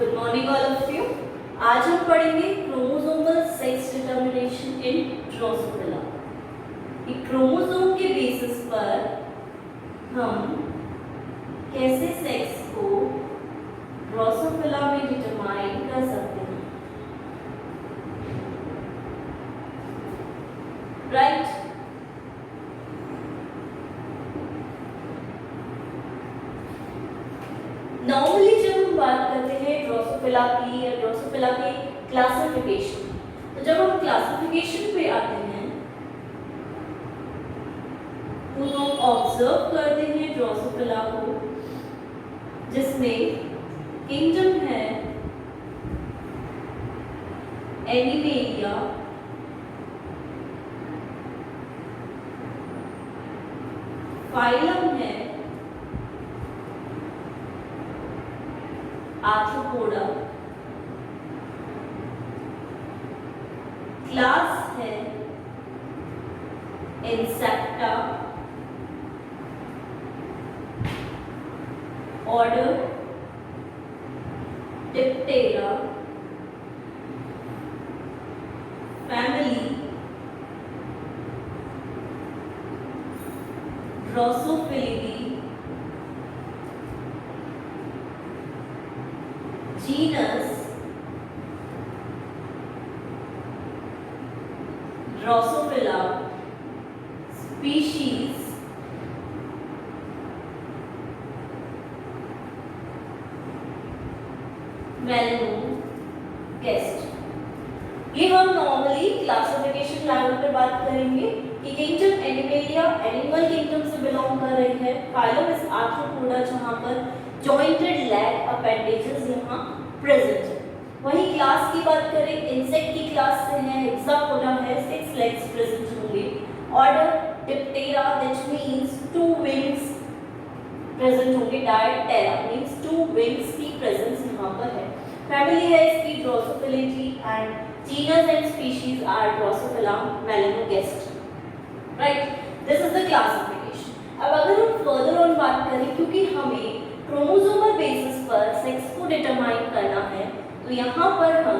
Good morning all of you. आज हम पढ़ेंगे क्रोमोसोमल सेक्स डिटरमिनेशन इन ड्रोसोफिला। क्रोमोसोम के बेसिस पर हम कैसे सेक्स को ड्रोसोफिला में डिटरमाइन कर सकते हैं, राइट। नॉर्मली जब हम बात करते हैं ड्रोसोफिला की या ड्रोसोफिला की क्लासिफिकेशन, तो जब हम क्लासिफिकेशन पे आते हैं तो हम ऑब्जर्व करते हैं ड्रोसोफिला को, जिसमें किंगडम है एनिमेलिया, फाइलम है आर्थ्रोपोडा, क्लास है Insecta, order Diptera, family Drosophilidae, genus Drosophila, species melanogaster. ये हम नॉर्मली क्लासिफिकेशन लेवल पे बात करेंगे कि किंगडम एनिमेलिया एनिमल किंगडम से बिलोंग कर रही है। फाइलम इज आर्थ्रोपोडा, जहां पर जॉइंटेड लैग अपेंडेजेस यहाँ प्रेजेंट है। वहीं क्लास की बात करें, इंसेक्ट की क्लास से है, हेक्सापोडा है, 6 लेग्स प्रेजेंट होंगे। Order Diptera, that means 2 wings present होंगे। डायटेरा मींस 2 विंग्स की प्रेजेंस यहाँ पर है। फैमिली है इसकी Drosophilidae and genus and species are Drosophila melanogaster, right. This is the classification. अब अगर हम फर्दर ऑन बात करें, क्योंकि हमें क्रोमोसोमल बेसिस पर सेक्स को डिटरमाइन करना है, तो यहाँ पर हम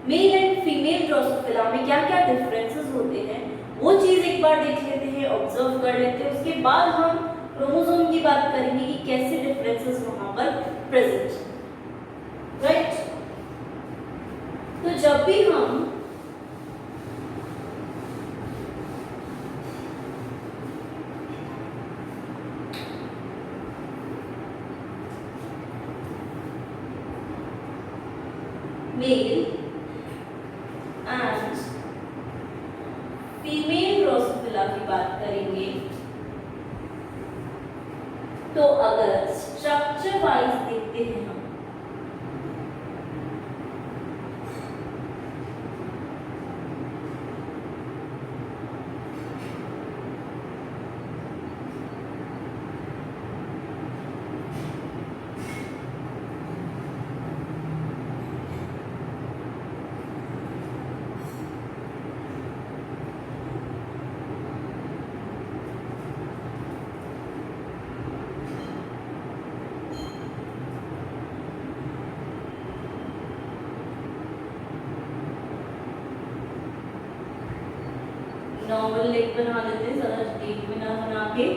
मेल एंड फीमेल ड्रोसोफिला में क्या क्या डिफरेंसेस होते हैं वो चीज एक बार देख लेते हैं, ऑब्जर्व कर लेते हैं। उसके बाद हम क्रोमोसोम की बात करेंगे कि कैसे डिफरेंसेस वहां पर प्रेजेंट, राइट। तो जब भी हम मेल एंड फीमेल ड्रोसोफिला की बात करेंगे, तो अगर स्ट्रक्चर वाइज देखते हैं हम, नॉर्मल लेग बना लेते हैं, ज्यादा डीप में ना बना के।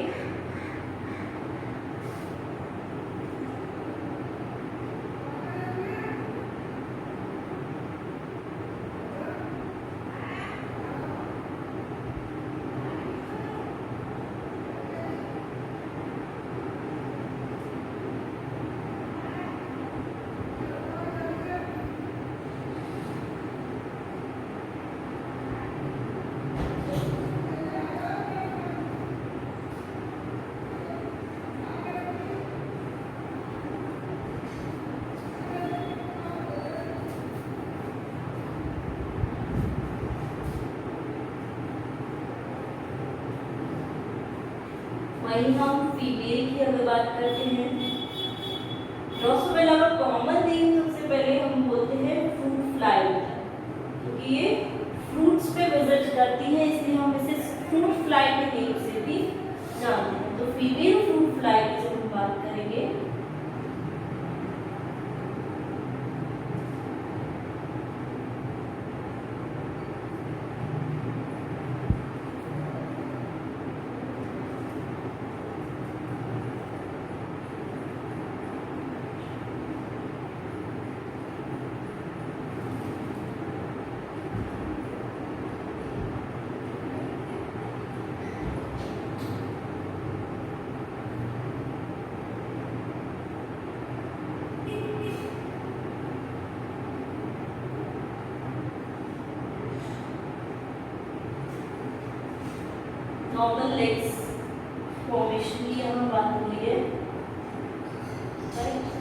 वहीं हम फीमेल की अगर बात करते हैं, ड्रोसोफिला का कॉमन नेम सबसे पहले हम बोलते हैं फ्रूट फ्लाई, क्योंकि ये फ्रूट्स पे विजिट करती है, इसलिए हम इसे फ्रूट फ्लाई के नेम से भी जानते हैं। तो फीमेल फ्रूट फ्लाई की जब हम बात करेंगे नॉर्मल लेग्स फॉर्मेशन की यहाँ बात हो रही है, राइट।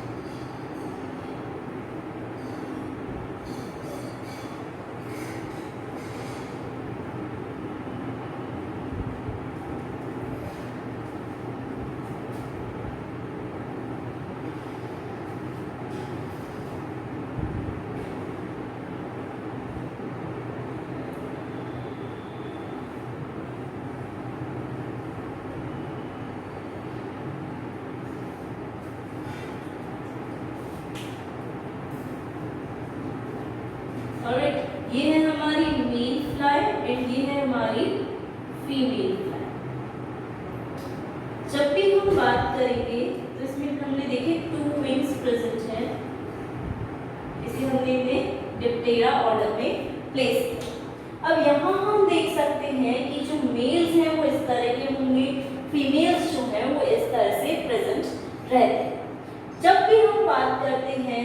ऑलराइट, ये है हमारी मेल फ्लाई एंड ये है हमारी फीमेल फ्लाई। जब भी हम बात करेंगे तो इसमें हमने देखे 2 विंग्स प्रेजेंट है, इसे हमने डिप्टेरा ऑर्डर में प्लेस किया। अब यहाँ हम देख सकते हैं कि जो मेल्स हैं वो इस तरह के होंगे, फीमेल्स जो हैं वो इस तरह से प्रेजेंट रहते हैं। जब भी हम बात करते हैं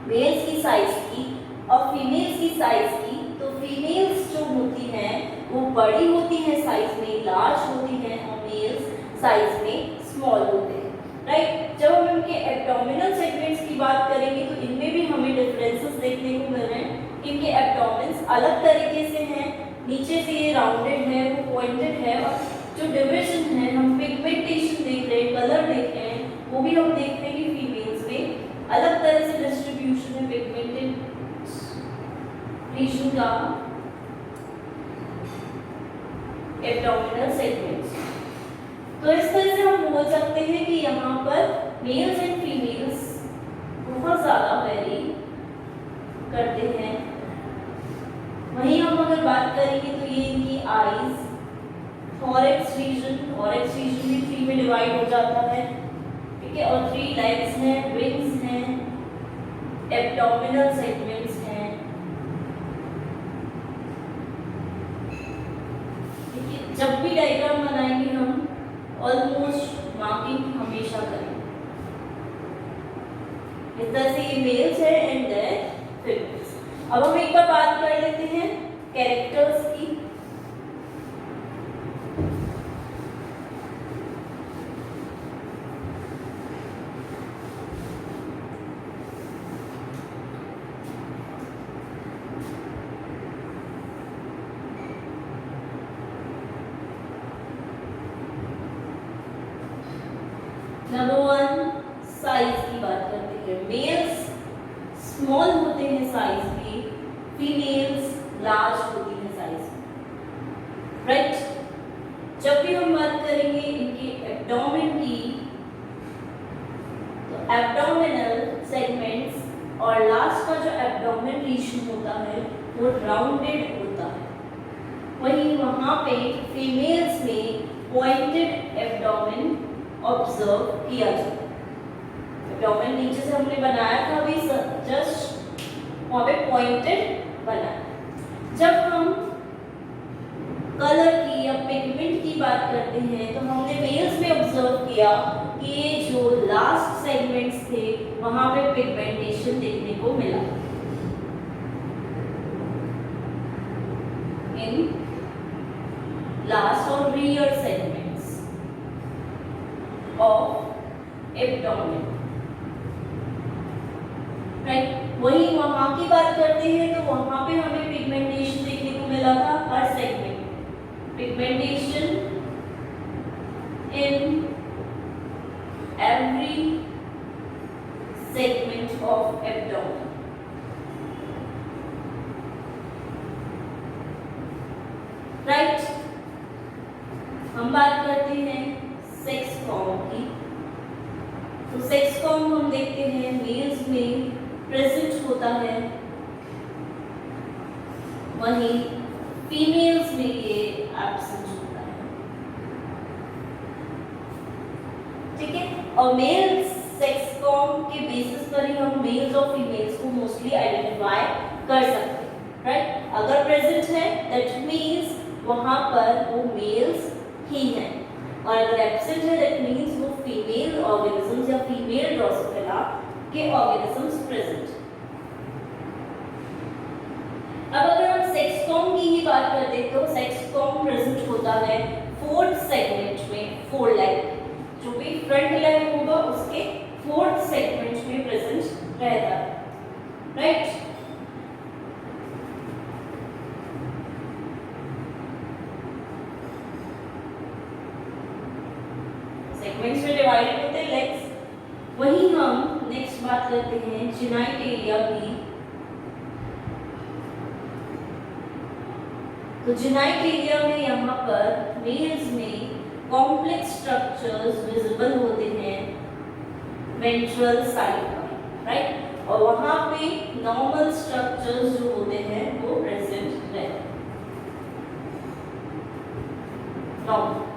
मेल्स की साइज की और फीमेल्स की साइज की, तो फीमेल्स जो होती हैं वो बड़ी होती हैं साइज में, लार्ज होती हैं, और मेल्स साइज में स्मॉल होते हैं, राइट। जब हम इनके एब्डोमिनल सेगमेंट्स की बात करेंगे तो इनमें भी हमें डिफरेंसेस देखने को मिल रहे हैं। इनके एब्डोमेन्स अलग तरीके से हैं, नीचे से ये राउंडेड है, वो पॉइंटेड है, और जो डिविजन है, हम पिगमेंटेशन देख रहे हैं, कलर देख रहे हैं, वो भी हम देख रहे हैं कि फीमेल्स में अलग तरह से डिस्ट्रीब्यूशन है पिगमेंटेड रीजन का एब्डोमिनल सेगमेंट्स। तो इस तरह से हम बोल सकते हैं कि यहाँ पर मेल्स एंड फीमेल्स बहुत ज़्यादा वेरी करते हैं। वहीं हम अगर बात करेंगे तो ये इनकी आईज, थॉरैक्स रीजन भी 3 में डिवाइड हो जाता है, ठीक है, और 3 लेग्स हैं, विंग्स हैं, एब्डोमिनल सेगमेंट्स हैं, ठीक है। जब भी डायग्राम बनाएंगे हम ऑलमोस्ट मार्किंग हमेशा करें। इस तरह से ये मेल्स है एंड देन फीमेल्स। अब हम एक बार बात कर लेते हैं कैरेक्टर्स की। नंबर 1 साइज की बात करते हैं। मेल्स स्मॉल होते हैं साइज में, फीमेल्स लार्ज होती हैं साइज में, राइट। जब भी हम बात करेंगे इनके एब्डोमेन की, तो एब्डोमिनल सेगमेंट्स और लास्ट का जो एब्डोमेन रीजन होता है वो राउंडेड होता है। वहीं वहाँ पे फीमेल्स में पॉइंटेड एब्डोमेन ऑब्जर्व किया जाता है। एब्डोमेन नीचे से हमने बनाया था, अभी जस्ट वहाँ पे पॉइंटेड बना। जब हम कलर की या पिगमेंट की बात करते हैं तो हमने मेल्स में ऑब्जर्व किया कि ये जो लास्ट सेगमेंट्स थे वहाँ पे पिगमेंटेशन देखने को मिला। इन लास्ट और rear segments of abdomen, right. वही वहां की बात करते हैं तो वहां पे हमें पिगमेंटेशन देखने को मिला था हर segment, pigmentation in every segment of abdomen, right. हम बात करते हैं सेक्स फॉर्म की। तो सेक्स फॉर्म हम देखते हैं मेल्स में प्रेजेंट होता है, वहीं फीमेल्स में ये एब्सेंट होता है, ठीक है। और मेल सेक्स फॉर्म के बेसिस पर ही हम मेल्स और फीमेल्स को मोस्टली आइडेंटिफाई कर सकते हैं, राइट। अगर प्रेजेंट है दैट मीन्स वहां पर वो मेल्स ही हैं, और अगर एब्सेंट है दैट मीन्स वो फीमेल ऑर्गेनिजम्स या फीमेल ड्रोसोफिला के ऑर्गेनिजम्स प्रेजेंट। अब अगर हम सेक्स फॉर्म की ही बात करते हैं तो सेक्स फॉर्म प्रेजेंट होता है फोर्थ सेगमेंट में, फोर लेग जो भी फ्रंट लेग होगा उसके फोर्थ सेगमेंट में प्रेजेंट रहता है, राइट। सेगमेंट्स में डिवाइडेड होते हैं लेग्स। वही हम नेक्स्ट बात करते हैं जेनाइटेलिया की। तो जेनाइटेलिया में यहाँ पर मेल्स में कॉम्प्लेक्स स्ट्रक्चर्स विजिबल होते हैं वेंट्रल साइड पर, राइट, और वहाँ पे नॉर्मल स्ट्रक्चर्स जो होते हैं वो प्रेजेंट रहते हैं, नॉर्मल।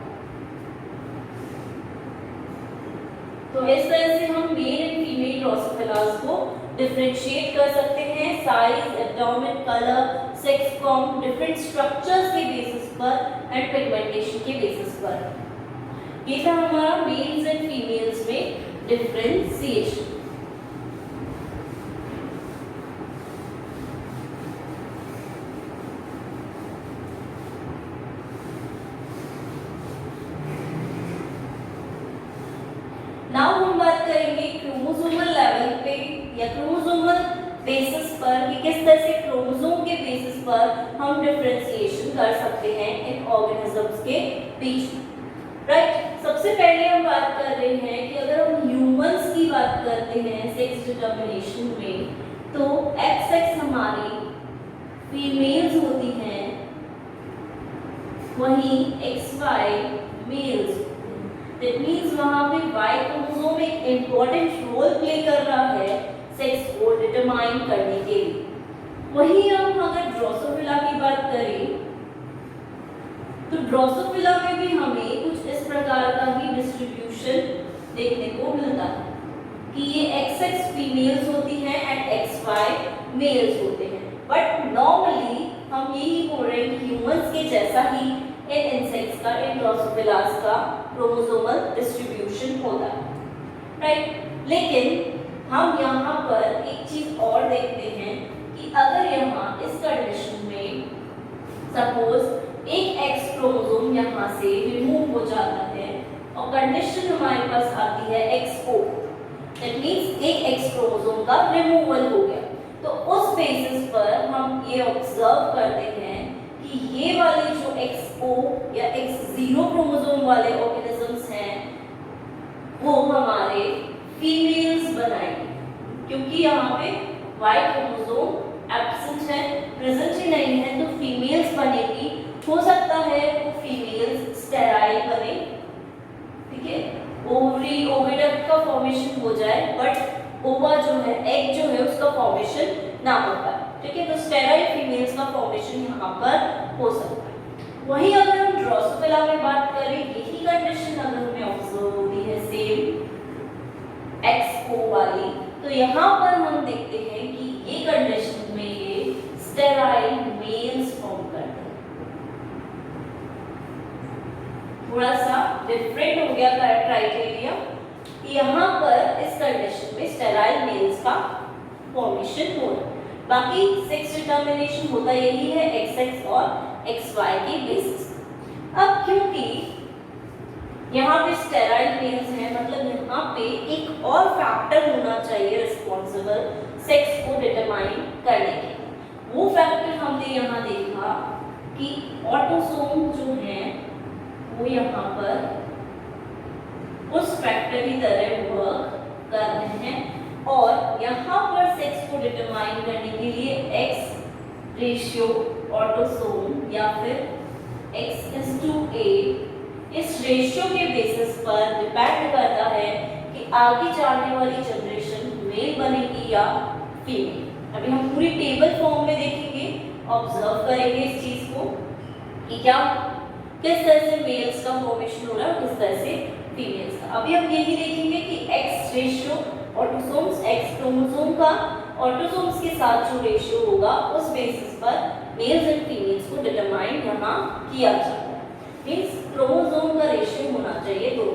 तो इस तरह से हम मेल एंड फीमेल ड्रोसोफिलास को डिफरेंशिएट कर सकते हैं size, abdomen, colour, sex form, different structures के बेसिस पर एंड पिगमेंटेशन के बेसिस पर। ये था हमारा मेल्स एंड फीमेल्स में डिफरेंशिएशन। नाउ हम बात करेंगे क्रोमोसोमल लेवल पे या क्रोमोसोमल बेसिस पर कि किस तरह से क्रोमोसोम के बेसिस पर हम डिफरेंशिएशन कर सकते हैं इन ऑर्गेनिजम्स के बीच, राइट। सबसे पहले हम बात कर रहे हैं कि अगर हम ह्यूमंस की बात करते हैं सेक्स डिटर्मिनेशन में, तो XX हमारी फीमेल्स होती हैं, वहीं XY मेल्स। दैट मींस वहां पे Y क्रोमोसोम एक इंपॉर्टेंट रोल प्ले कर रहा है सेक्स को डिटरमाइन करने के लिए। वहीं हम अगर ड्रोसोफिला की बात करें तो ड्रोसोफिला में भी हमें कुछ इस प्रकार का ही डिस्ट्रीब्यूशन देखने को मिलता है कि ये XX फीमेल्स होती हैं एंड XY मेल्स होते हैं। बट नॉर्मली हम यही बोल रहे हैं कि ह्यूमंस के जैसा ही इन इंसेक्ट्स का, इन ड्रोसोफिलास का क्रोमोसोमल डिस्ट्रीब्यूशन होता है, राइट। लेकिन हम यहाँ पर एक चीज और देखते हैं कि अगर यहाँ इस कंडीशन में सपोज एक X क्रोमोसोम यहाँ से रिमूव हो जाता है और कंडीशन हमारे पास आती है XO, दैट मींस एक X क्रोमोसोम का रिमूवल हो गया, तो उस बेसिस पर हम ये ऑब्जर्व करते हैं कि ये वाले जो XO या X0 क्रोमोसोम वाले ऑर्गेनिजम्स हैं वो हमारे फीमेल्स बनाएंगे, क्योंकि यहाँ पे Y क्रोमोसोम एब्सेंट है, प्रेजेंट ही नहीं है, तो फीमेल्स बनेगी। हो सकता है वो फीमेल्स स्टेराइल बने, ठीक है, ओवरी ओविडक्ट का फॉर्मेशन हो जाए, बट ओवा जो है, एग जो है, उसका फॉर्मेशन ना हो पाए, ठीक है, तो स्टेराइल फीमेल्स का फॉर्मेशन यहाँ पर हो सकता है। वहीं अगर हम ड्रोसोफिला में बात करें, यही कंडीशन अगर हमें ऑब्जर्व होती है सेम XO वाली, तो यहाँ पर हम देखते हैं कि ये कंडीशन में ये स्टेराइल मेल्स फॉर्म करते हैं। थोड़ा सा डिफरेंट हो गया क्राइटेरिया, यहाँ पर इस कंडीशन में स्टेराइल मेल्स का फॉर्मेशन हो रहा है। बाकी सेक्स डिटर्मिनेशन होता यही है XX और XY के बेसिस। अब क्योंकि यहाँ पे स्टेराइल मेल्स हैं, मतलब यहाँ पे एक और फैक्टर होना चाहिए रिस्पॉन्सिबल सेक्स को डिटरमाइन करने के। वो फैक्टर हमने यहाँ देखा कि ऑटोसोम जो है वो यहाँ पर उस फैक्टर की तरह वर्क कर रहे हैं, और यहाँ पर सेक्स को डिटरमाइन करने के लिए X रेशियो ऑटोसोम या फिर X:A इस रेशियो के बेसिस पर डिपेंड करता है कि आगे जाने वाली जनरेशन मेल बनेगी या फीमेल। अभी हम पूरी टेबल फॉर्म में देखेंगे, ऑब्जर्व करेंगे इस चीज को कि क्या किस तरह से मेल्स का फॉर्मेशन हो रहा है, किस तरह से फीमेल्स का। अभी हम यही देखेंगे कि X ratio autosomes, X chromosome का ऑटोसोम्स के साथ जो रेशियो होगा उस बेसिस पर मेल्स एंड फीमेल्स को डिटरमाइन यहाँ किया जाता है। मींस क्रोमोसोम का रेशियो होना चाहिए 2।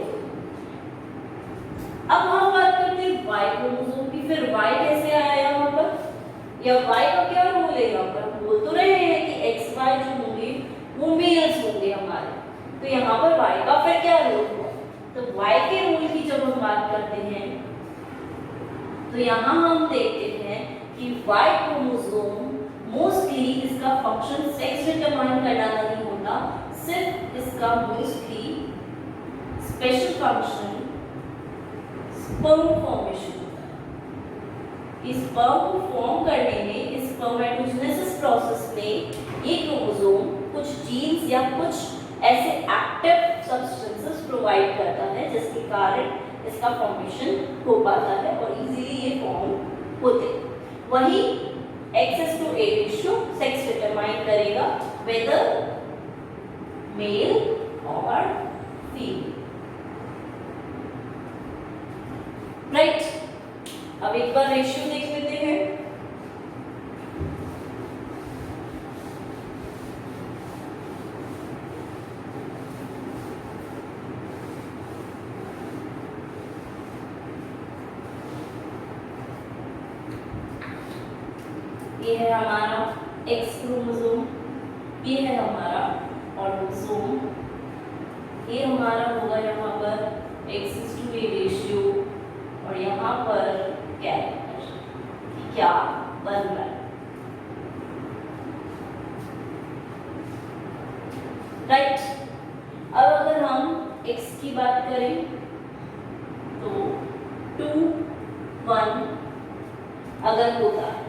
अब हम बात करते हैं Y क्रोमोसोम की। फिर Y कैसे आया यहाँ पर, या Y का क्या रोल है यहाँ पर? हम बोल तो रहे हैं कि XY जो होंगे वो मेल्स होंगे हमारे, तो यहाँ पर y का फिर क्या रोल हुआ? तो y के रोल की जब हम बात करते हैं तो यहाँ हम देखते हैं कि y क्रोमोसोम मोस्टली इसका फंक्शन सेक्स डिटरमाइन करना नहीं होता, सिर्फ इसका mostly special function sperm formation होता है। इस स्पर्म को फॉर्म करने में, इस स्पर्मेटोजेनेसिस प्रोसेस में ये क्रोमोसोम कुछ जीन्स या कुछ ऐसे एक्टिव सब्सटेंसेस प्रोवाइड करता है जिसके कारण इसका फॉर्मेशन हो पाता है और इजीली ये फॉर्म होते। वही X:A रेशियो सेक्स डिटरमाइन करेगा वेदर मेल और फीमेल, राइट। अब एक बार रेशियो देख लेते हैं। ये है हमारा X क्रोमोसोम, ये है हमारा ऑटोसोम, ये हमारा होगा यहाँ पर X:A रेशियो और यहाँ पर कैरेक्टर क्या बन रहा है, राइट। अब अगर हम X की बात करें तो 2, 1 अगर होता है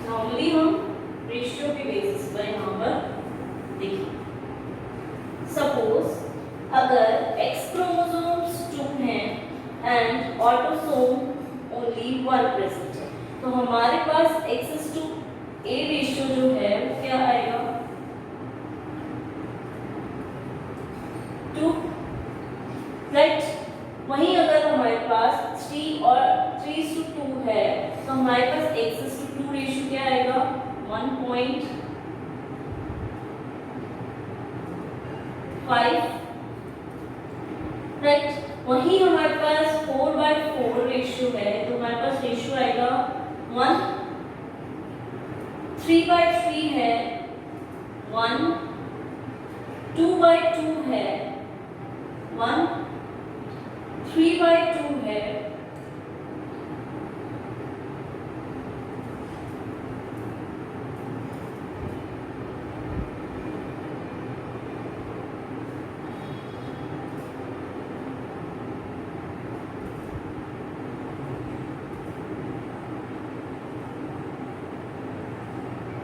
नॉर्मली हम रेशियो के बेसिस पर यहाँ पर देखिए, सपोज अगर X क्रोमोसोम्स 2 हैं एंड ऑटोसोम ओनली 1 प्रेजेंट है, तो हमारे पास X:A रेशियो जो है वो क्या आएगा 2, राइट। वहीं अगर हमारे पास 3 और 3:2 है तो हमारे पास X:2 रेशियो क्या आएगा 1.5, राइट। वहीं हमारे पास 4/4 रेशियो है तो हमारे पास रेशियो आएगा 1, 3/3 है 1, 2/2 है 1, 3/2 है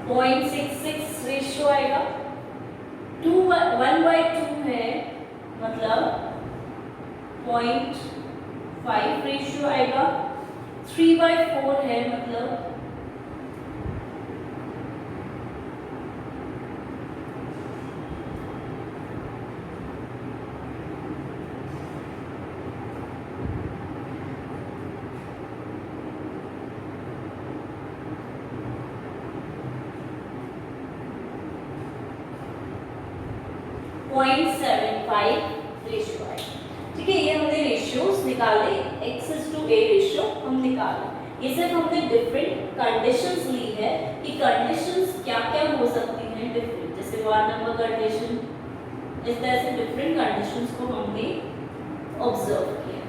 0.66 रेशियो आएगा, 1/2 है मतलब 0.5 रेशियो आएगा। 3/4 है मतलब 0.75 रेशियो है। ठीक है, ये हमने रेशियोज निकाले, x:a रेशियो हम निकाले। ये सिर्फ हमने डिफरेंट कंडीशंस ली है कि कंडीशंस क्या क्या हो सकती हैं डिफरेंट, जैसे 1 नंबर कंडीशन, इस तरह से डिफरेंट कंडीशंस को हमने ऑब्जर्व किया।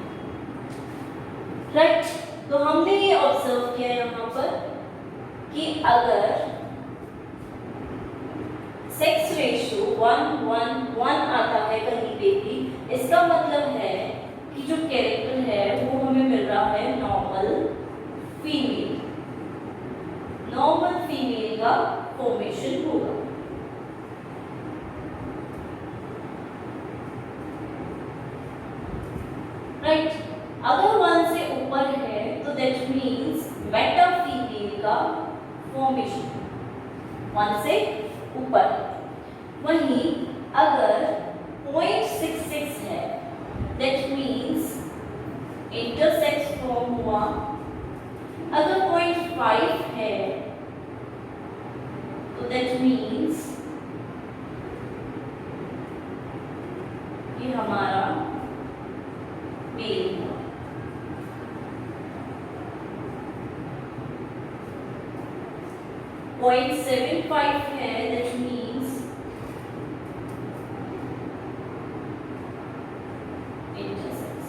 राइट, तो हमने ये ऑब्जर्व किया यहाँ पर कि अगर सेक्स रेशियो 1:1:1 आता है कहीं पे भी, इसका मतलब है कि जो कैरेक्टर है वो हमें मिल रहा है नॉर्मल फीमेल। नॉर्मल फीमेल का फॉर्मेशन होगा। राइट, अगर 1 से ऊपर है तो दैट मीन्स मेटा फीमेल का फॉर्मेशन 1 से ऊपर। वहीं अगर 0.66 है दैट मीन्स इंटरसेक्स फॉर्म हुआ। अगर 0.5 है तो दैट मीन्स ये हमारा मेल हुआ। 0.75 है दैट मीन्स इंटरसेक्स।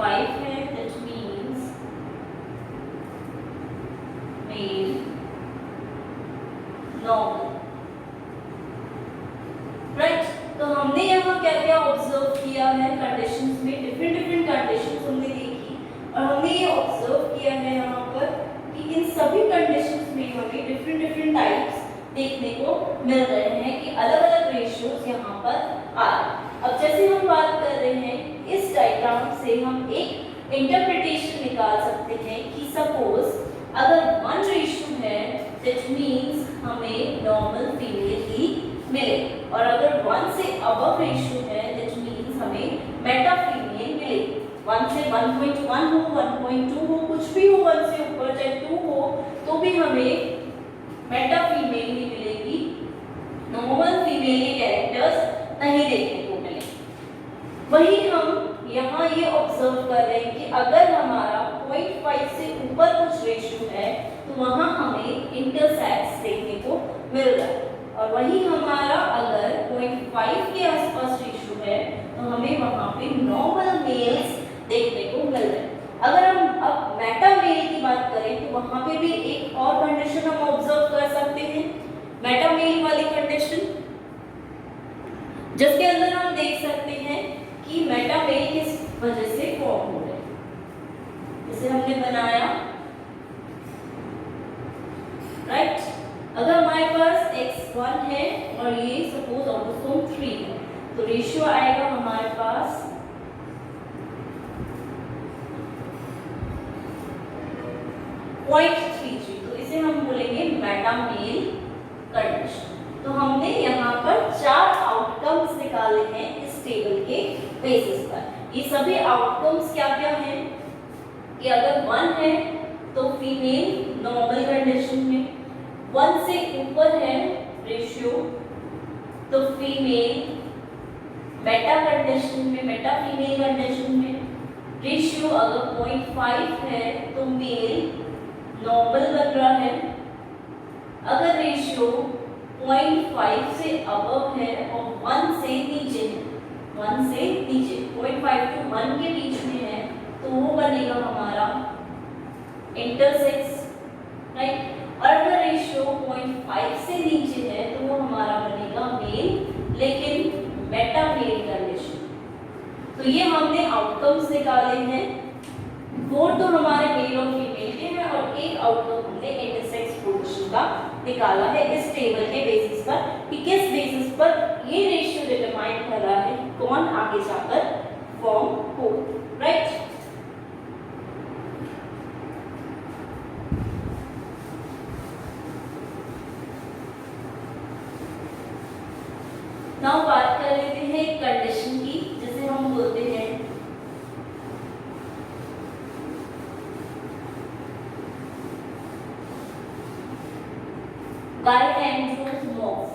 .5 है that means male normal। Right, तो हमने यहाँ क्या क्या ऑब्जर्व किया है कंडीशंस में, डिफरेंट कंडीशंस हमने देखी और हमने ये ऑब्जर्व किया है यहाँ पर कि इन सभी कंडीशंस में हमें डिफरेंट टाइप्स देखने को मिल रहे हैं कि अलग अलग रेशियोज यहाँ पर आ रहे हैं। अब जैसे हम बात कर रहे हैं इस डायग्राम से हम एक इंटरप्रिटेशन निकाल सकते हैं कि सपोज अगर 1 रेशियो है दैट मींस हमें नॉर्मल फीमेल ही मिले, और अगर 1 से अबव रेशियो है दैट मींस हमें मेटा फीमेल मिले। 1 से 1.1 हो, 1.2 हो, कुछ भी हो, 1 से ऊपर चाहे 2 हो तो भी हमें मेटा फीमेल ही मिलेगी, नॉर्मल फीमेल के कैरेक्टर्स नहीं देखने को मिले। वही हम यहाँ ये ऑब्जर्व कर रहे हैं कि अगर हमारा 0.5 से ऊपर कुछ रेशियो है तो वहाँ हमें इंटरसेक्स देखने को मिल रहा है, और वही हमारा अगर 0.5 के आसपास रेशियो है तो हमें वहाँ पे नॉर्मल मेल्स देखने को मिल रहे हैं। अगर हम अब मेटा मेल की बात करें तो वहाँ पे भी एक और कंडीशन हम ऑब्जर्व कर सकते हैं, मेटा मेल वाली कंडीशन, जिसके अंदर हम देख सकते हैं कि मेटा मेल किस वजह से फॉर्म हो रहे हैं। जैसे हमने बनाया राइट, अगर हमारे पास x1 है और ये सपोज ऑटोसोम 3 है तो रेशियो आएगा हमारे पास 0.33, तो इसे हम बोलेंगे मेटा मेल कंडीशन। तो हमने यहाँ पर 4 आउटकम्स निकाले हैं इस टेबल के बेसिस पर। ये सभी आउटकम्स क्या क्या हैं कि अगर 1 है तो फीमेल नॉर्मल कंडीशन में, 1 से ऊपर है रेशियो तो फीमेल मेटा कंडीशन में, मेटा फीमेल कंडीशन में, रेशियो अगर 0.5 है तो मेल नॉर्मल बन रहा है, अगर रेशियो 0.5 से अबव है और 1 से नीचे है, 1 से नीचे 0.5 to 1 के बीच में है, तो वो बनेगा हमारा इंटरसेक्स, राइट। और अगर रेशियो 0.5 से नीचे है तो वो हमारा बनेगा मेल, लेकिन मेटा मेल कंडीशन। तो ये हमने आउटकम्स निकाले हैं, 4 तो हमारे मेल और फीमेल के हैं और एक आउटकम हमने इंटरसेक्स पोजीशन का निकाला है इस टेबल के बेसिस पर कि किस बेसिस पर ये रेशियो डिटरमाइन कर रहा है कौन आगे जाकर फॉर्म हो, राइट। नाउ बात कर लेते हैं कंडीशन की, जिसे हम बोलते हैं गायनेंड्रोमॉर्फ।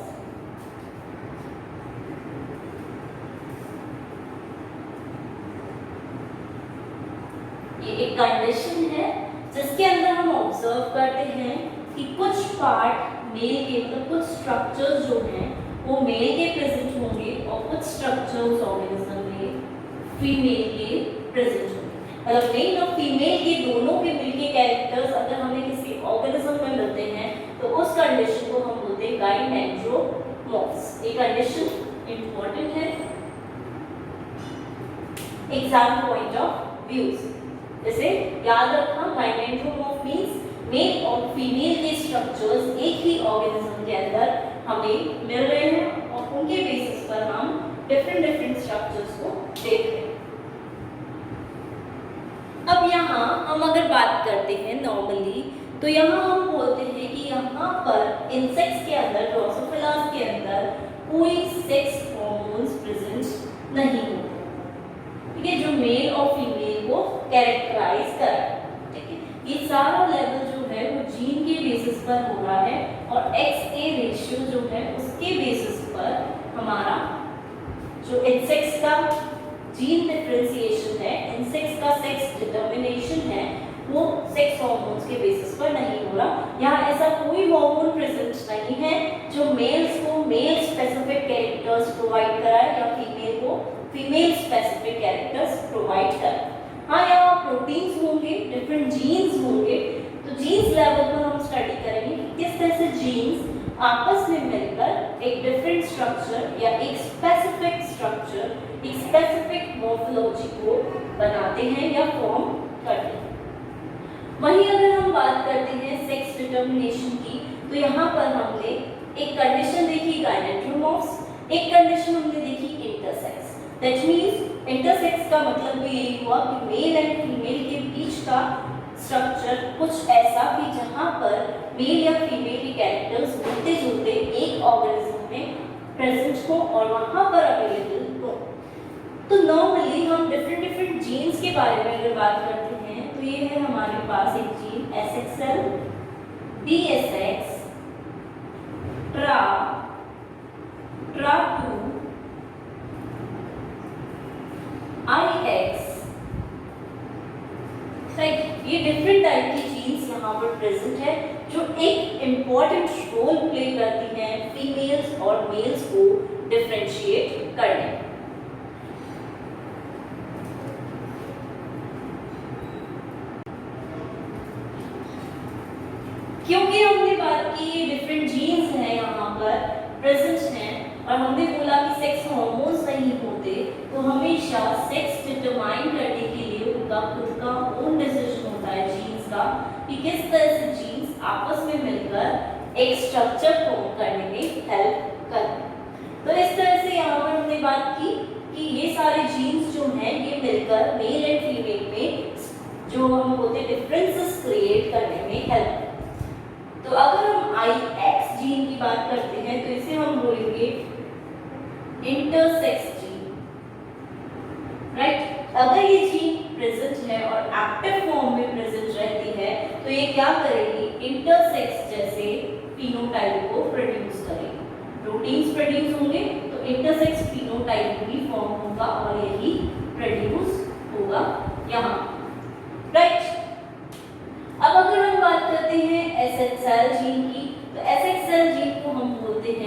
ये एक कंडीशन है जिसके अंदर हम ऑब्जर्व करते हैं कि कुछ पार्ट मेल के, मतलब कुछ स्ट्रक्चर्स जो हैं वो मेल के प्रेजेंट होंगे और कुछ स्ट्रक्चर्स ऑर्गेनिज्म में फीमेल के प्रेजेंट होंगे। मतलब मेल और फीमेल के दोनों के मिलके कैरेक्टर्स अगर हमें किसी ऑर्गेनिज्म में मिलते हैं तो उस कंडीशन को हम बोलते हैं गायनेंड्रोमॉर्फ्स। ये कंडीशन इंपॉर्टेंट है एग्जाम पॉइंट ऑफ व्यूज। जैसे याद रखना, गायनेंड्रोमॉर्फ मींस मेल और फीमेल के स्ट्रक्चर्स एक ही ऑर्गेनिज्म के अंदर हमें मिल रहे हैं और उनके बेसिस पर हम डिफरेंट स्ट्रक्चर्स को देख रहे हैं। अब यहाँ हम अगर बात करते हैं नॉर्मली, तो यहाँ हम बोलते हैं कि यहाँ पर इंसेक्ट्स के अंदर, ड्रोसोफिलास के अंदर कोई सेक्स हार्मोन्स प्रेजेंट नहीं होते, ठीक है, जो मेल और फीमेल को कैरेक्टराइज कर, ठीक है। ये सारा लेवल जो है वो जीन के बेसिस पर हो रहा है और XA रेशियो जो है उसके बेसिस पर हमारा जो इंसेक्ट्स का जीन डिफरेंशिएशन है, इंसेक्ट्स का सेक्स डिटर्मिनेशन है, वो सेक्स हार्मोन्स के बेसिस पर नहीं हो रहा। यहाँ ऐसा कोई हार्मोन प्रेजेंट नहीं है जो मेल्स को मेल स्पेसिफिक कैरेक्टर्स प्रोवाइड कराए या फीमेल को फीमेल स्पेसिफिक कैरेक्टर्स प्रोवाइड कराए। हाँ, यहाँ प्रोटीन्स होंगे, डिफरेंट जीन्स होंगे, तो जीन्स लेवल पर हम स्टडी करेंगे कि किस तरह से जीन्स आपस में मिलकर एक डिफरेंट स्ट्रक्चर या एक स्पेसिफिक स्ट्रक्चर, एक स्पेसिफिक मॉर्फोलॉजी को बनाते हैं या फॉर्म करते हैं। वहीं अगर हम बात करते हैं सेक्स डिटर्मिनेशन की, तो यहाँ पर हमने एक कंडीशन देखी गायनेंड्रोमॉर्फ्स, एक कंडीशन हमने देखी इंटरसेक्स। दैट मींस इंटरसेक्स का मतलब भी यही हुआ कि मेल एंड फीमेल के बीच का स्ट्रक्चर कुछ ऐसा कि जहाँ पर मेल या फीमेल के कैरेक्टर्स मिलते जुलते एक ऑर्गेनिज्म में प्रेजेंट हो और वहाँ पर अवेलेबल हो। तो नॉर्मली हम डिफरेंट जीन्स के बारे में अगर बात करते हैं तो ये है हमारे पास एक gene SXL, BSX, TRA2, IX, right. ये डिफरेंट टाइप की जीन्स यहाँ पर प्रेजेंट है जो एक इम्पॉर्टेंट रोल प्ले करती हैं फीमेल्स और मेल्स को डिफरेंशिएट करने। क्योंकि हमने बात की ये डिफरेंट जीन्स हैं यहाँ पर प्रेजेंट हैं और हमने बोला कि सेक्स हार्मोन्स नहीं होते, तो हमेशा सेक्स डिटरमाइन करने के लिए उनका खुद का ओन डिसीजन होता है जीन्स का कि किस तरह से जीन्स आपस में मिलकर एक स्ट्रक्चर फॉर्म करने में हेल्प करते। तो इस तरह से यहाँ पर हमने बात की कि ये सारे जीन्स जो हैं ये मिलकर मेल एंड फीमेल में जो हम बोलते हैं डिफरेंसेस क्रिएट करने में हेल्प। तो अगर हम IX जीन की बात करते हैं तो इसे हम बोलेंगे इंटरसेक्स जीन, राइट। अगर ये जीन प्रेजेंट है और एक्टिव फॉर्म में प्रेजेंट रहती है तो ये क्या करेगी, इंटरसेक्स जैसे फिनोटाइप को प्रोड्यूस करेगी, प्रोटीन्स प्रोड्यूस होंगे तो इंटरसेक्स फिनोटाइप भी फॉर्म होगा और यही प्रोड्यूस होगा यहाँ, राइट। अब अगर हम बात करते हैं SXL जीन की, तो SXL जीन को हम बोलते हैं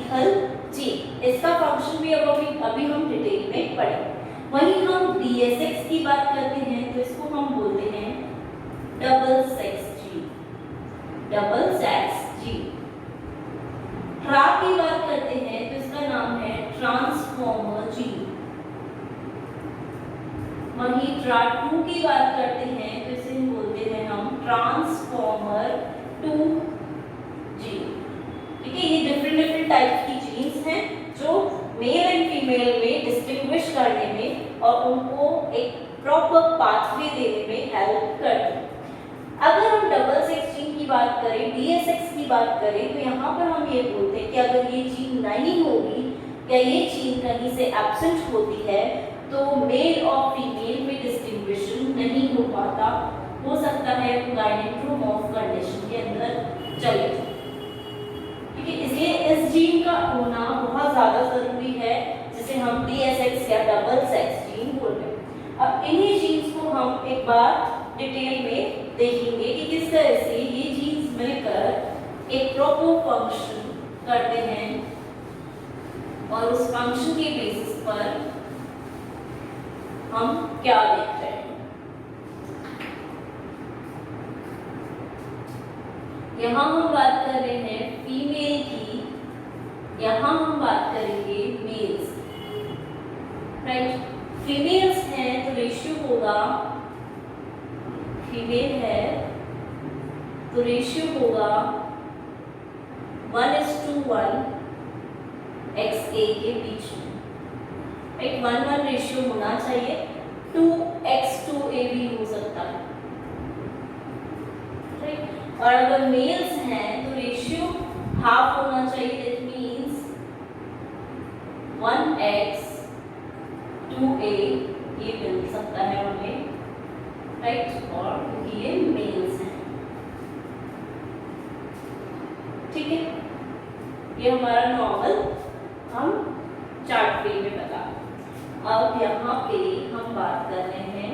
इथल जीन। इसका फंक्शन भी अभी हम डिटेल में पढ़ेंगे। वहीं हम DSX की बात करते हैं तो इसको हम बोलते हैं double sex gene, double sex gene. ट्रा की बात करते हैं तो इसका नाम है ट्रांसफॉर्मर जीन। वहीं TRA2 की बात करते हैं तो इसे बोलते हैं हम ट्रांसफॉर्मर 2 जीन। ठीक है, ये डिफरेंट टाइप की जीन्स हैं जो मेल एंड फीमेल में डिस्टिंग्विश करने में और उनको एक प्रॉपर पाथवे देने में हेल्प करते हैं। अगर हम डबल सेक्स जीन की बात करें, DSX की बात करें, तो यहाँ पर हम ये बोलते हैं कि अगर ये जीन नहीं होगी या ये जीन कहीं से एब्सेंट होती है तो मेल और फीमेल में डिस्टिंग्विशन नहीं हो पाता, हो सकता है गायनेक्रोमॉर्फ कंडीशन के अंदर चले जाए। ठीक है, इसलिए इस जीन का होना बहुत ज़्यादा ज़रूरी है, जिसे हम DSX या डबल सेक्स जीन बोल रहे हैं। अब इन्हीं जीन्स को हम एक बार डिटेल में देखेंगे कि किस तरह से ये जीन्स मिलकर एक प्रॉपर फंक्शन करते हैं और उस फंक्शन के बेसिस पर हम क्या देख रहे हैं। यहाँ हम बात कर रहे हैं फीमेल की, यहाँ हम बात करेंगे मेल्स। राइट, फीमेल्स हैं तो रेशियो होगा, फीमेल है तो रेशियो होगा 1:1 XA के बीच में। राइट, 1:1 रेशियो होना चाहिए, 2:2A भी हो सकता है। राइट, और अगर मेल्स हैं तो रेशियो हाफ होना चाहिए, दैट मींस 1:2A ये मिल सकता है हमें। राइट, और ये मेल्स हैं। ठीक है, ये हमारा नॉर्मल हम चार्ट पे में बता। अब यहाँ पे हम बात कर रहे हैं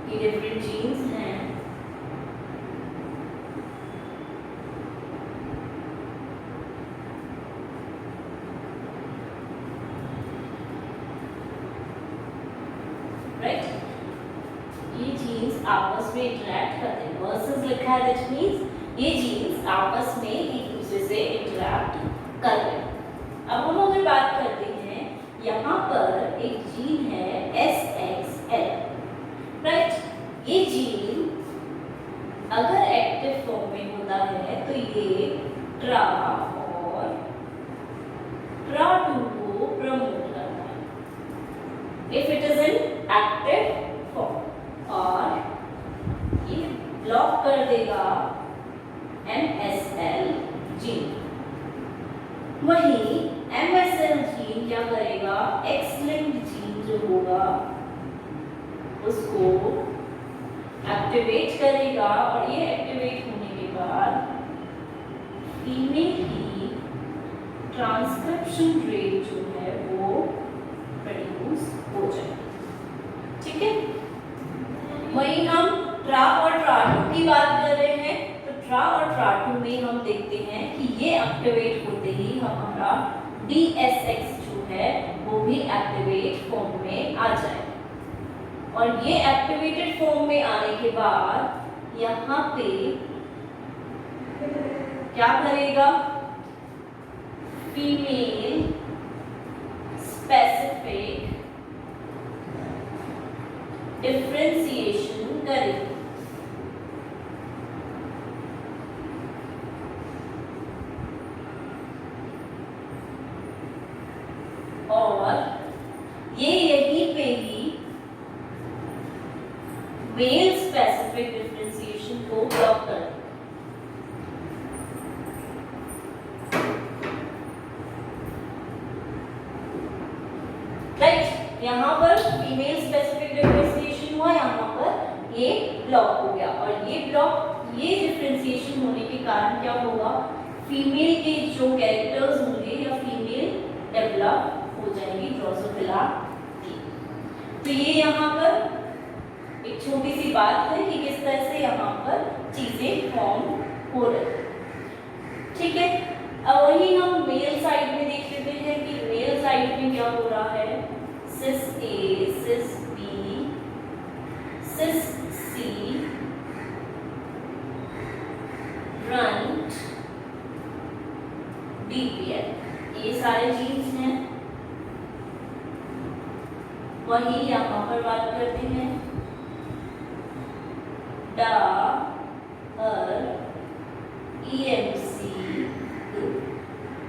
ये डिफरेंट जीन्स हैं। राइट, ये जीन्स आपस में इंटरैक्ट करते हैं। वर्सेस लिखा है, दैट मींस ये जीन्स आपस में एक दूसरे से इंटरैक्ट कर रहे हैं। अब हम अगर बात करते हैं, यहाँ पर एक जीन है SXL। राइट, ये जीन अगर एक्टिव फॉर्म में होता है तो ये ट्रा और TRA2 को प्रमोट करता है, if it is in active form, और ये ब्लॉक कर देगा MSL जीन। वहीं MSL जीन क्या करेगा, X-linked जीन जो होगा उसको एक्टिवेट करेगा, और ये एक्टिवेट होने के बाद फीमेल की ट्रांसक्रिप्शन रेट जो है वो प्रोड्यूस हो जाए। ठीक है, वहीं हम ट्रा और TRA2 की बात कर रहे हैं, तो ट्रा और TRA2 में हम देखते हैं कि ये एक्टिवेट होते ही हमारा DSX जो है वो भी एक्टिवेट फॉर्म में आ जाए, और ये एक्टिवेटेड फॉर्म में आने के बाद यहाँ पे क्या करेगा, फीमेल स्पेसिफिक डिफरेंशिएशन करेगी। और ये यहीं पे ही मेल स्पेसिफिक डिफरेंशिएशन को ब्लॉक कर देगा। राइट, यहाँ पर फीमेल स्पेसिफिक डिफरेंशिएशन हुआ, यहाँ पर ये ब्लॉक हो गया, और ये ब्लॉक, ये डिफरेंशिएशन होने के कारण क्या होगा, फीमेल के जो कैरेक्टर्स होंगे या फीमेल डेवलप हो जाएंगी ड्रोसोफिला की। तो ये यहाँ पर एक छोटी सी बात है कि किस तरह से यहाँ पर चीजें फॉर्म हो रही। ठीक है, अब वही हम मेल साइड में देख लेते हैं कि मेल साइड में क्या हो रहा है। सिस ए, सिस बी, सिस सी, रंट, डीपीएल, ये सारे जीन्स हैं। वही यहाँ पर बात करते हैं डा, हर, EMC,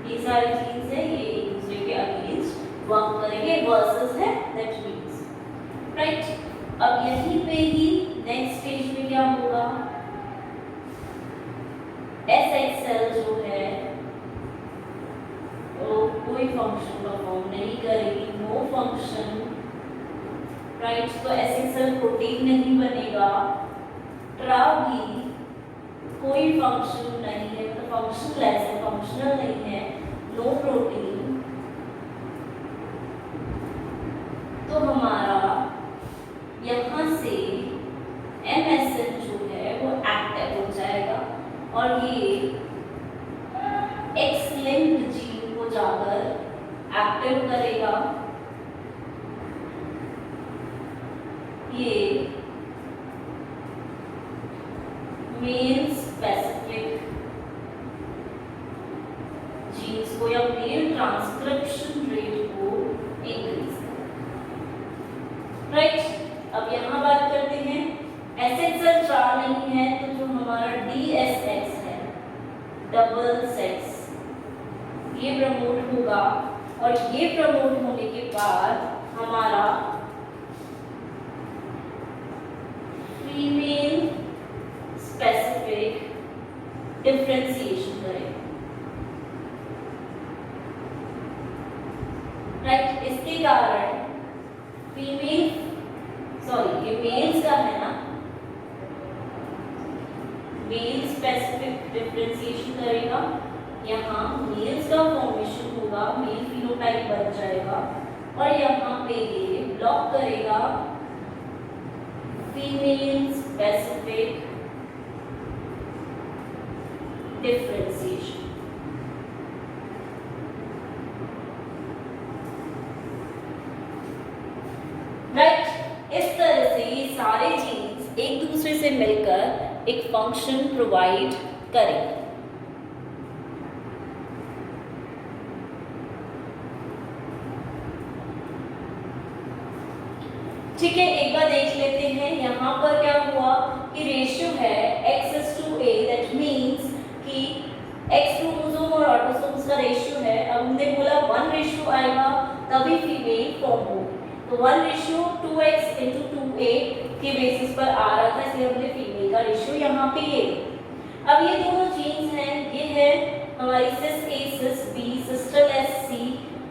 ये सारे जीन्स है, ये एक दूसरे के अगेंस्ट वर्क करेंगे, वर्सेस है, दैट मीन्स राइट। अब यहीं पे ही नेक्स्ट स्टेज में क्या होगा, SXL जो है वो कोई फंक्शन परफॉर्म नहीं करेगी, नो फंक्शन राइट। तो SXL प्रोटीन नहीं बनेगा, ट्रा भी कोई फंक्शन नहीं है, तो फंक्शनलेस है, फंक्शनल नहीं है, नो प्रोटीन। तो हमारा यहाँ से MSN जो है वो एक्टिव हो जाएगा और ये X-लिंक्ड जीन को जाकर एक्टिव करेगा। ये मेल स्पेसिफिक जीन्स को या मेल ट्रांसक्रिप्शन रेट को इंक्रीज राइट। अब यहाँ बात करते हैं SXL ट्रा नहीं है तो जो हमारा DSX है, डबल सेक्स, ये प्रमोट होगा और ये प्रमोट होने के बाद हमारा फीमेल स्पेसिफिक डिफरेंशिएशन करें राइट। इसके कारण फीमेल सॉरी ये मेल्स का है ना, मेल स्पेसिफिक डिफरेंशिएशन करेगा, यहाँ मेल्स का फॉर्मेशन होगा, मेल फिनोटाइप बन जाएगा और यहाँ पे ये ब्लॉक करेगा फीमेल स्पेसिफिक डिफरेंशिएशन राइट। इस तरह से ये सारे जीन्स एक दूसरे से मिलकर एक फंक्शन प्रोवाइड करेंगे। ठीक है, एक बार देख लेते हैं यहाँ पर क्या हुआ कि रेशियो है X:A, दैट मींस कि X क्रोमोसोम और ऑटोसोम्स का रेशियो है। अब हमने बोला 1 आएगा तभी फीमेल फॉर्म होगी, तो 1:2x:2A के बेसिस पर आ रहा था, इसलिए हमने फीमेल का रेशियो यहाँ पे ये। अब ये दोनों जीन्स हैं, ये है हमारी सिस A, सिस B, सिस्टर SC,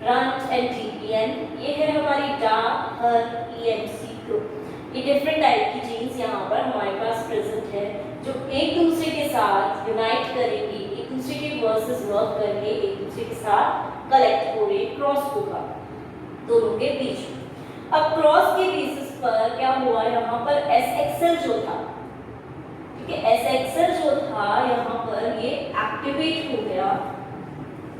रंट एंड TPN, ये है हमारी डा, हर, EMC ग्रुप। ये डिफरेंट टाइप की जीन्स यहाँ पर हमारे पास प्रेजेंट है जो एक दूसरे के साथ यूनाइट करेंगी, एक दूसरे के वर्सेस वर्क करके एक दूसरे के साथ कलेक्ट हो रही, क्रॉस होगा दोनों के बीच। अब क्रॉस के बेसिस पर क्या हुआ, यहाँ पर SXL जो था, ठीक है, SXL जो था यहाँ पर ये एक्टिवेट हो गया।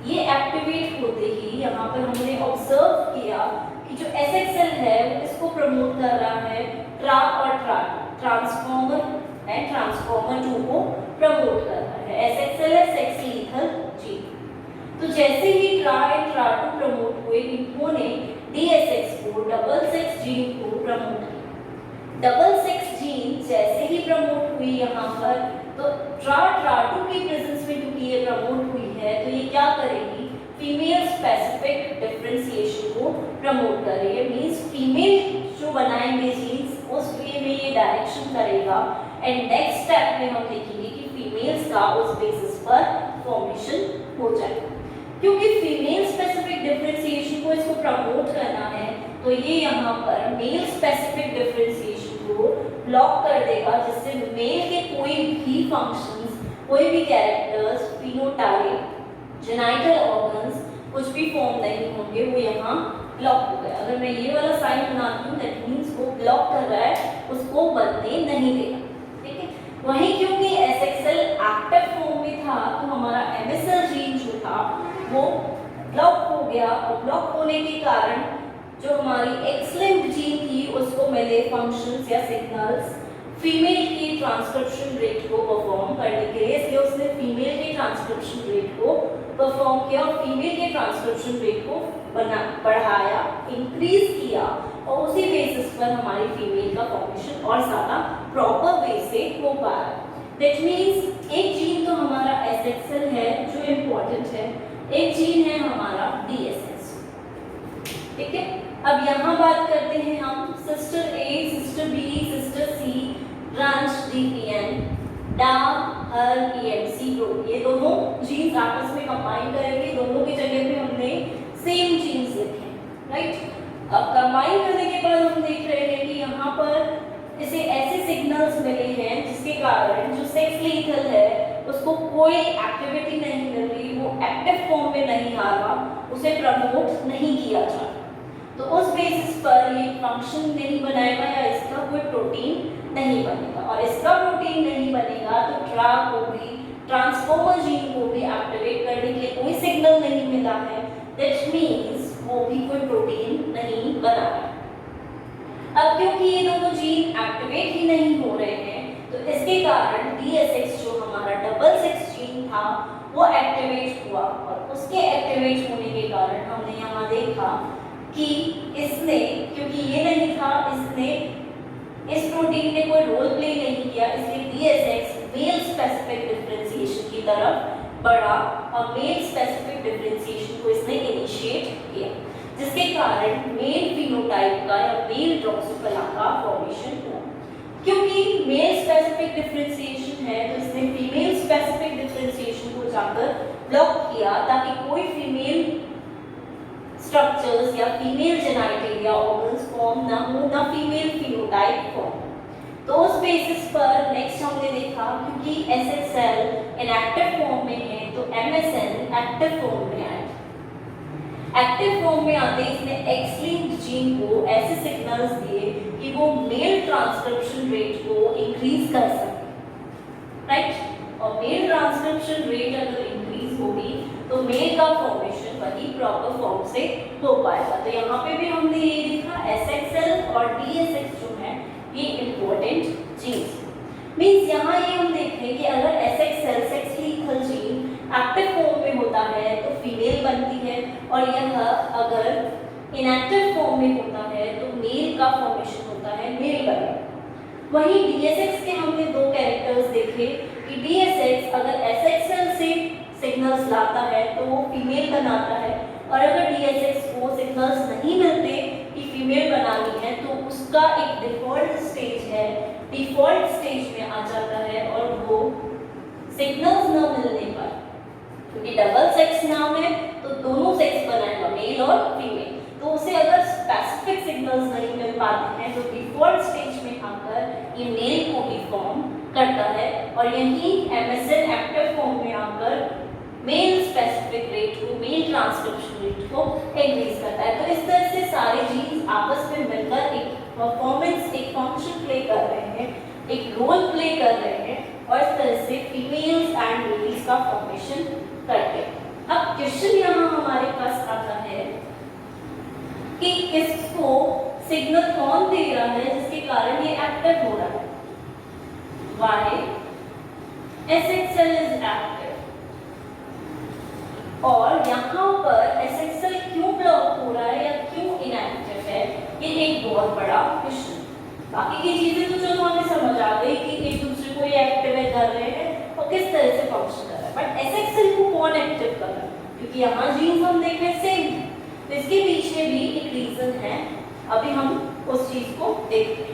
ये एक्टिवेट होते ही यहाँ पर हमने ऑब्जर्व किया कि जो SXL है वो इसको प्रमोट कर रहा है, ट्रा और ट्रा, ट्रांसफॉर्मर एंड ट्रांसफॉर्मर 2 को प्रमोट कर रहा है। SXL है सेक्स लीथल जीन। तो जैसे ही ट्रा एंड ट्रा 2 प्रमोट हुए, इन्होंने DSX को, डबल सेक्स जीन को प्रमोट किया। डबल सेक्स जीन जैसे ही प्रमोट हुई यहाँ पर, तो ट्रा2 की प्रेजेंस में क्योंकि ये प्रमोट हुई है तो ये क्या करेगी, फीमेल स्पेसिफिक डिफरेंशिएशन को प्रमोट कर रही है। मींस फीमेल जो बनाएंगे जीन्स उस वे में ये डायरेक्शन करेगा एंड नेक्स्ट स्टेप में हम देखेंगे कि फीमेल्स का उस बेसिस पर फॉर्मेशन हो जाएगा। क्योंकि फीमेल स्पेसिफिक डिफरेंशिएशन को इसको प्रमोट करना है तो ये यहाँ पर मेल स्पेसिफिक डिफरेंशिएशन को ब्लॉक कर देगा, जिससे मेल के कोई भी फंक्शंस कोई भी कैरेक्टर्स, फिनोटाइप, जेनाइटल ऑर्गन्स कुछ भी फॉर्म नहीं होंगे, वो यहाँ ब्लॉक हो गया। अगर मैं ये वाला साइन बनाती हूँ दैट मीन्स वो ब्लॉक कर रहा है, उसको बनने नहीं देगा, ठीक है। वहीं क्योंकि एसेक्सेल एक्टिव फॉर्म में था तो हमारा एमएसएल जीन जो था वो ब्लॉक हो गया, और ब्लॉक होने के कारण जो हमारी एक्स-लिंक्ड जीन थी उसको मिले फंक्शंस या सिग्नल्स फीमेल की ट्रांसक्रिप्शन रेट को परफॉर्म करने के लिए, इसलिए उसने फीमेल के ट्रांसक्रिप्शन रेट को परफॉर्म किया और फीमेल के ट्रांसक्रिप्शन रेट को बढ़ाया, इंक्रीज किया, और उसी बेसिस पर हमारी फीमेल का फॉर्मेशन और ज़्यादा प्रॉपर वे से हो पाया। दैट मीन्स एक जीन तो हमारा एसेक्सेल है जो इम्पोर्टेंट है, एक जीन है हमारा डीएसएस, ठीक है। अब यहाँ बात करते हैं हम सिस्टर ए, सिस्टर बी, सिस्टर सी, ब्रांच डीपीएन, डार्क हर ईएमसी ग्रुप, ये दोनों जीन्स आपस में कंबाइन करेंगे, दोनों की जगह पे हमने सेम जीन्स लिखे, राइट। अब कंबाइन करने के बाद हम देख रहे हैं कि यहाँ पर इसे ऐसे सिग्नल्स मिले हैं जिसके कारण जो सेक्स लीथल है उसको कोई एक्टिविटी नहीं मिल रही, वो एक्टिव फॉर्म में नहीं आ रहा, उसे प्रमोट नहीं किया जा रहा, तो उस बेसिस पर ये फंक्शन नहीं बनाएगा या इसका कोई प्रोटीन नहीं बनेगा, और इसका प्रोटीन नहीं बनेगा तो ट्रा को भी, ट्रांसफॉर्मर जीन को भी एक्टिवेट करने के लिए कोई सिग्नल नहीं मिला है, दैट मींस वो भी कोई प्रोटीन नहीं बना है। अब क्योंकि ये दोनों जीन एक्टिवेट ही नहीं हो रहे हैं तो इसके कारण डीएसएक्स जो हमारा डबल सेक्स जीन था वो एक्टिवेट हुआ, और उसके एक्टिवेट होने के कारण हमने यहाँ देखा कि इसने, क्योंकि ये नहीं था, इसने इस प्रोटीन ने कोई रोल प्ले नहीं किया, इसलिए डीएसएक्स मेल स्पेसिफिक डिफरेंशिएशन की तरफ बढ़ा और मेल स्पेसिफिक डिफरेंशिएशन को इसने इनिशिएट किया, जिसके कारण मेल फिनोटाइप का या मेल ड्रोसोफिला का फॉर्मेशन हुआ। क्योंकि मेल स्पेसिफिक डिफरेंशिएशन है तो इसने फीमेल स्पेसिफिक डिफरेंशिएशन को जाकर ब्लॉक किया ताकि कोई फीमेल स्ट्रक्चर्स या फीमेल जेनाइटल ऑर्गन्स फॉर्म ना हो, ना फीमेल फिनोटाइप फॉर्म। तो उस बेसिस पर नेक्स्ट हमने देखा क्योंकि एसएक्सएल इनएक्टिव फॉर्म में है तो एमएसएन एक्टिव फॉर्म में आया। एक्टिव फॉर्म में आते इसने एक्स-लिंक्ड जीन को ऐसे सिग्नल्स दिए कि वो मेल ट्रांसक्रिप्शन रेट को इंक्रीज कर सके, राइट। और मेल ट्रांसक्रिप्शन रेट अगर इंक्रीज होगी तो मेल का फॉर्मेशन वही प्रॉपर फॉर्म से हो पाएगा। तो यहाँ पे भी हमने ये देखा एसएक्सएल और डीएसएक्स जो है ये इंपॉर्टेंट जीन्स मींस यहाँ ये हम देख रहे हैं कि अगर SXL sex lethal gene active form में होता है तो फीमेल बनती है, और यह अगर इनएक्टिव फॉर्म में होता है तो मेल का फॉर्मेशन होता है, मेल बनेगा। वहीं डीएसएक्स के हमने दो कैरेक्टर्स देखे कि डीएसएक्स अगर एसएक्सएल से सिग्नल्स लाता है तो वो फीमेल बनाता है, और अगर डीएसएक्स को सिग्नल्स नहीं मिलते कि फीमेल बनानी है तो उसका एक डिफॉल्ट स्टेज है, डिफॉल्ट स्टेज में आ जाता है, और वो सिग्नल्स न मिलने पर, क्योंकि डबल सेक्स नाम है तो दोनों सेक्स बनाएगा मेल और फीमेल, तो उसे अगर स्पेसिफिक सिग्नल्स नहीं मिल पाते हैं तो डिफॉल्ट स्टेज में आकर ये मेल को भी फॉर्म करता है, और यही एमएसएन एक्टिव फॉर्म में आकर मेल स्पेसिफिक रेट को, मेल ट्रांसक्रिप्शन रेट को इंक्रीज करता है। तो इस तरह से सारे जीन्स आपस में मिलकर एक परफॉर्मेंस, एक फंक्शन प्ले कर रहे हैं, एक रोल प्ले कर रहे हैं, और इस तरह से फीमेल्स एंड मेल्स का फॉर्मेशन करते हैं। अब क्वेश्चन यहाँ हमारे पास आता है कि किसको सिग्नल कौन दे रहा है जिसके कारण ये एक्टिव हो रहा है। Why एसएक्सएल इज एक्टिव, और यहाँ पर एसएक्सएल क्यों ब्लॉक हो रहा है या क्यों इनएक्टिव है, ये एक बहुत बड़ा क्वेश्चन। बाकी की चीजें तो चलो हमें समझ आ गई कि एक दूसरे को ये एक्टिवेट कर रहे हैं और किस तरह से फंक्शन कर रहा है, बट एसएक्सएल को कौन एक्टिव कर रहा है, क्योंकि यहाँ जीन्स हम देख रहे हैं सेम है, तो इसके पीछे भी एक रीजन है, अभी हम उस चीज को देखते हैं।